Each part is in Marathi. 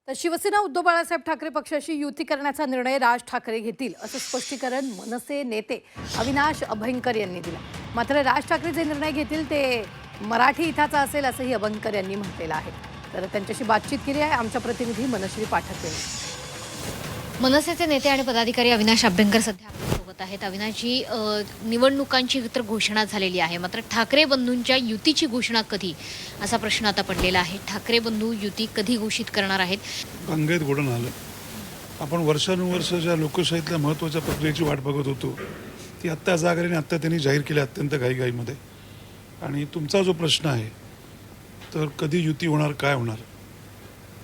तर शिवसेना उद्धव बाळासाहेब ठाकरे पक्षाशी युती करण्याचा निर्णय राज ठाकरे घेतील असं स्पष्टीकरण मनसे नेते अविनाश अभयंकर यांनी दिलं। मात्र राज ठाकरे जे निर्णय घेतील ते मराठी हिताचा असेल असंही अभयंकर यांनी म्हटलेलं आहे। तर त्यांच्याशी बातचीत केली आहे आमच्या प्रतिनिधी मनश्री पाठक यांनी। मनसेचे नेते आणि पदाधिकारी अविनाश अभ्यंकर सध्या आपल्यासोबत आहेत। अविनाशजी, निवडणुकांची तर घोषणा झालेली आहे, मात्र ठाकरे बंधूंच्या युतीची घोषणा कधी असा प्रश्न आता पडलेला आहे। ठाकरे बंधू युती कधी घोषित करणार आहेत? गंगेत घोडण आलं। आपण वर्षानुवर्ष ज्या लोकशाहीतल्या महत्त्वाच्या प्रक्रियेची वाट बघत होतो ती आत्ता जागरण आत्ता त्यांनी जाहीर केली अत्यंत घाईघाईमध्ये। आणि तुमचा जो प्रश्न आहे तर कधी युती होणार, काय होणार,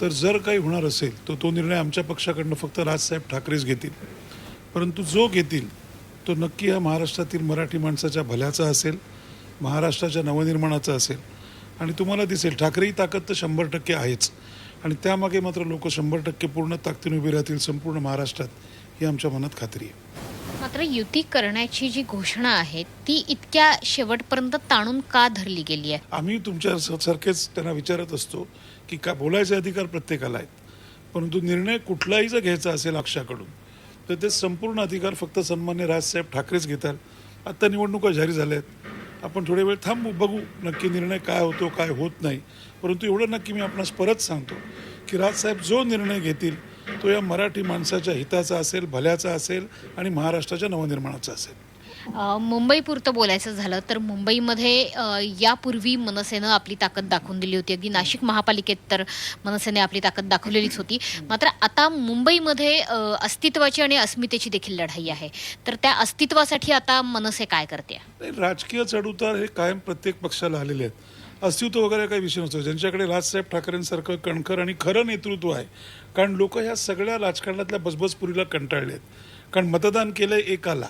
तर जर काही होणार असेल तर तो निर्णय आमच्या पक्षाकडनं फक्त राजसाहेब ठाकरेच घेतील, परंतु जो घेतील तो नक्की हा महाराष्ट्रातील मराठी माणसाच्या भल्याचा असेल, महाराष्ट्राच्या नवनिर्माणाचा असेल। आणि तुम्हाला दिसेल ठाकरेही ताकद तर 100% आहेच, आणि त्यामागे मात्र लोक 100% पूर्ण ताकदीने उभे राहतील संपूर्ण महाराष्ट्रात, ही आमच्या मनात खात्री आहे। मात्र युती करण्याची जी घोषणा आहे ती इतक्या शेवटपर्यंत ताणून का धरली गेली आहे? आम्ही तुमच्यासारखेच त्यांना विचारत असतो की का बोलायचे अधिकार प्रत्येकाला आहेत, परंतु निर्णय कुठलाही जर घ्यायचा असेल पक्षाकडून तर ते संपूर्ण अधिकार फक्त सन्मान्य राजसाहेब ठाकरेच घेतात। आत्ता निवडणुका जाहीर झाल्या आहेत, आपण थोडे वेळ थांबू, बघू नक्की निर्णय काय होतो काय होत नाही। परंतु एवढं नक्की मी आपणास परत सांगतो की राजसाहेब जो निर्णय घेतील तो या मराठी माणसाच्या हिताचा असेल, भल्याचा असेल आणि महाराष्ट्राच्या नवनिर्माणाचा असेल। मुंबईपुरतं बोलायचं झालं तर मुंबईमध्ये यापूर्वी मनसेनं आपली ताकद दाखवून दिली होती। अगदी नाशिक महापालिकेत तर मनसेने आपली ताकद दाखवलेलीच होती। मात्र आता मुंबईमध्ये अस्तित्वाची आणि अस्मितेची देखील लढाई आहे, तर त्या अस्तित्वासाठी आता मनसे काय करते? राजकीय चढउतार हे कायम प्रत्येक पक्षाला आलेले आहेत। अस्तित्व वगैरे काही विषय नसतो, ज्यांच्याकडे राजसाहेब ठाकरेंसारखं कणखर आणि खरं नेतृत्व आहे। कारण लोक ह्या सगळ्या राजकारणातल्या बसबसपुरीला कंटाळले आहेत, कारण मतदान केलंय एकाला,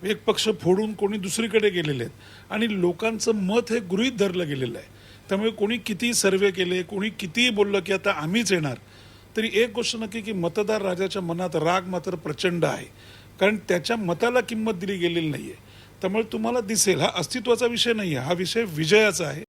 एक पक्ष फोडून कोणी दुसरीकडे गेलेले आहेत आणि लोकांचं मत हे गृहीत धरलं गेलेलं आहे। त्यामुळे कोणी किती सर्वे केले, कोणी कितीही बोललं की आता आम्हीच येणार, तरी एक गोष्ट नक्की की मतदार राजाच्या मनात राग मात्र प्रचंड आहे, कारण त्याच्या मताला किंमत दिली गेलेली नाही आहे। त्यामुळे तुम्हाला दिसेल हा अस्तित्वाचा विषय नाही आहे, हा विषय विजयाचा आहे।